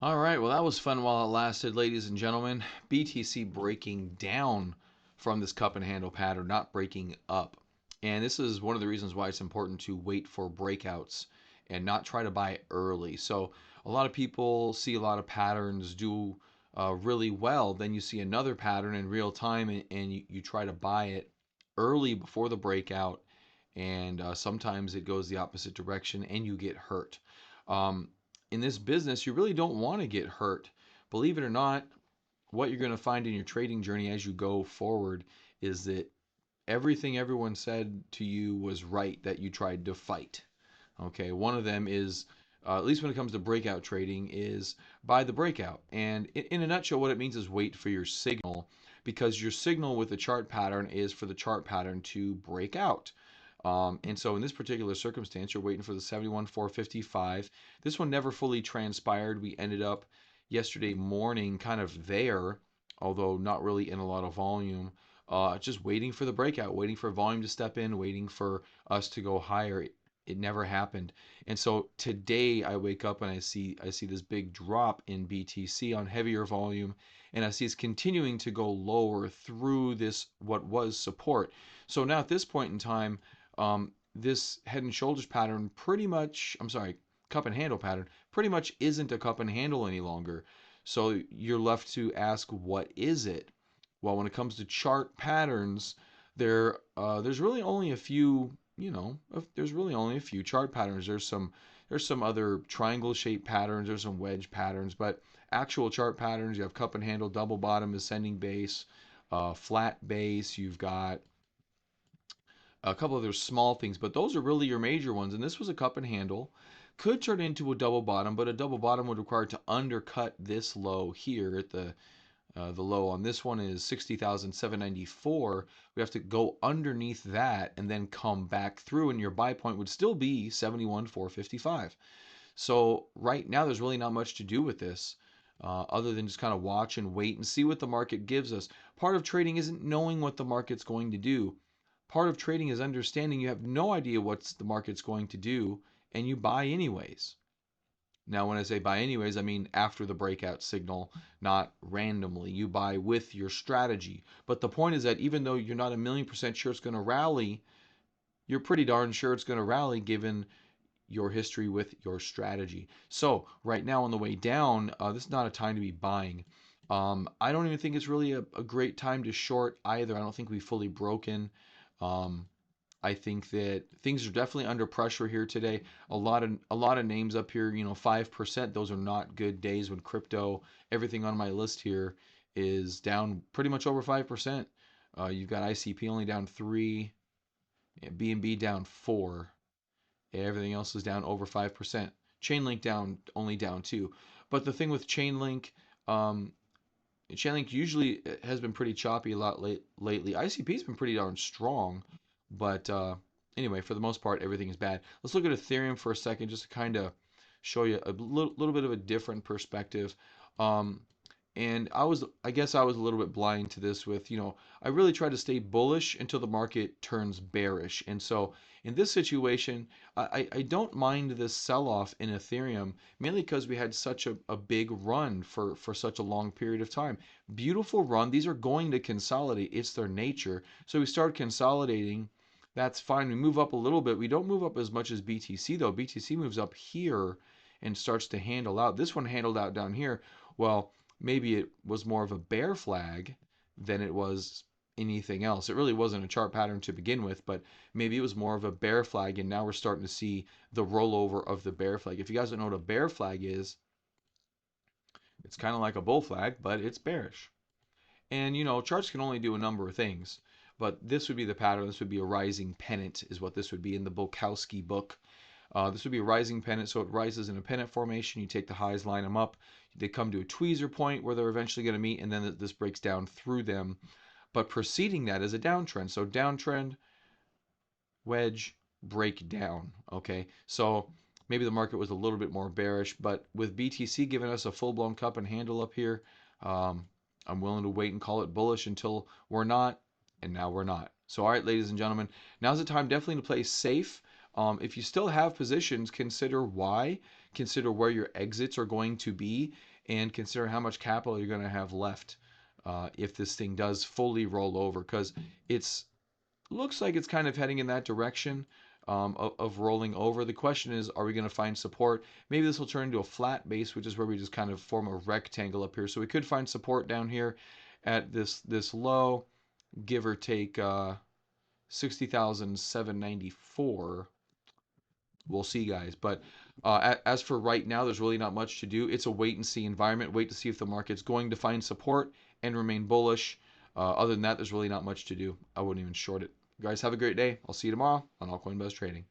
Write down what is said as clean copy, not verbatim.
All right, well, that was fun while it lasted, ladies and gentlemen. BTC breaking down from this cup and handle pattern, not breaking up. And this is one of the reasons why it's important to wait for breakouts and not try to buy early. So, a lot of people see a lot of patterns do really well. Then you see another pattern in real time and you try to buy it early before the breakout. And sometimes it goes the opposite direction and you get hurt. Um, in this business, you really don't want to get hurt. Believe it or not, what you're going to find in your trading journey as you go forward is that everything everyone said to you was right that you tried to fight. Okay, one of them is, at least when it comes to breakout trading, is buy the breakout. And in a nutshell, what it means is wait for your signal, because your signal with the chart pattern is for the chart pattern to break out. And so in this particular circumstance, you're waiting for the 71,455. This one never fully transpired. We ended up yesterday morning kind of there, although not really in a lot of volume. Just waiting for the breakout, waiting for volume to step in, waiting for us to go higher. It never happened. And so today I wake up and I see this big drop in BTC on heavier volume, and I see it's continuing to go lower through this what was support. So now at this point in time, this head and shoulders pattern pretty much, I'm sorry, cup and handle pattern pretty much isn't a cup and handle any longer. So you're left to ask, what is it? Well, when it comes to chart patterns, there's really only a few, there's really only a few chart patterns. There's some other triangle shaped patterns, there's some wedge patterns, but actual chart patterns, you have cup and handle, double bottom, ascending base, flat base, you've got a couple other small things, but those are really your major ones. And this was a cup and handle. Could turn into a double bottom, but a double bottom would require to undercut this low here at the low on this one is 60,794. We have to go underneath that and then come back through, and your buy point would still be 71,455. So right now, there's really not much to do with this. Other than just kind of watch and wait and see what the market gives us. Part of trading isn't knowing what the market's going to do. Part of trading is understanding you have no idea what the market's going to do and you buy anyways. Now, when I say buy anyways, I mean after the breakout signal, not randomly. You buy with your strategy. But the point is that even though you're not a million percent sure it's going to rally, you're pretty darn sure it's going to rally given your history with your strategy. So, right now on the way down, this is not a time to be buying. I don't even think it's really a great time to short either. I don't think we've fully broken. Um, I think that things are definitely under pressure here today. A lot of names up here, 5%. Those are not good days when crypto, everything on my list here is down pretty much over 5%. You've got ICP only down 3, BNB down 4. Everything else is down over 5%. Chainlink only down 2. But the thing with um, Chainlink usually has been pretty choppy a lot lately. ICP's been pretty darn strong, but anyway, for the most part, everything is bad. Let's look at Ethereum for a second, just to kind of show you a little bit of a different perspective. Um, and I guess I was a little bit blind to this with, I really try to stay bullish until the market turns bearish. And so in this situation, I don't mind this sell-off in Ethereum, mainly because we had such a big run for such a long period of time. Beautiful run. These are going to consolidate. It's their nature. So we start consolidating. That's fine. We move up a little bit. We don't move up as much as BTC though. BTC moves up here and starts to handle out. This one handled out down here. Well, maybe it was more of a bear flag than it was anything else. It really wasn't a chart pattern to begin with, but maybe it was more of a bear flag, and now we're starting to see the rollover of the bear flag. If you guys don't know what a bear flag is, it's kind of like a bull flag, but it's bearish. And charts can only do a number of things, but this would be the pattern. This would be a rising pennant, is what this would be in the Bukowski book. This would be a rising pennant, so it rises in a pennant formation. You take the highs, line them up. They come to a tweezer point where they're eventually going to meet, and then this breaks down through them. But preceding that is a downtrend. So downtrend, wedge, break down. Okay, so maybe the market was a little bit more bearish, but with BTC giving us a full-blown cup and handle up here, um, I'm willing to wait and call it bullish until we're not, and now we're not. So, all right, ladies and gentlemen, now's the time definitely to play safe. If you still have positions, consider why, consider where your exits are going to be, and consider how much capital you're going to have left if this thing does fully roll over, because it's looks like it's kind of heading in that direction of rolling over. The question is, are we going to find support? Maybe this will turn into a flat base, which is where we just kind of form a rectangle up here. So we could find support down here at this low, give or take 60,794. We'll see, guys. But as for right now, there's really not much to do. It's a wait and see environment. Wait to see if the market's going to find support and remain bullish. Other than that, there's really not much to do. I wouldn't even short it. You guys have a great day. I'll see you tomorrow on Altcoin Buzz Trading.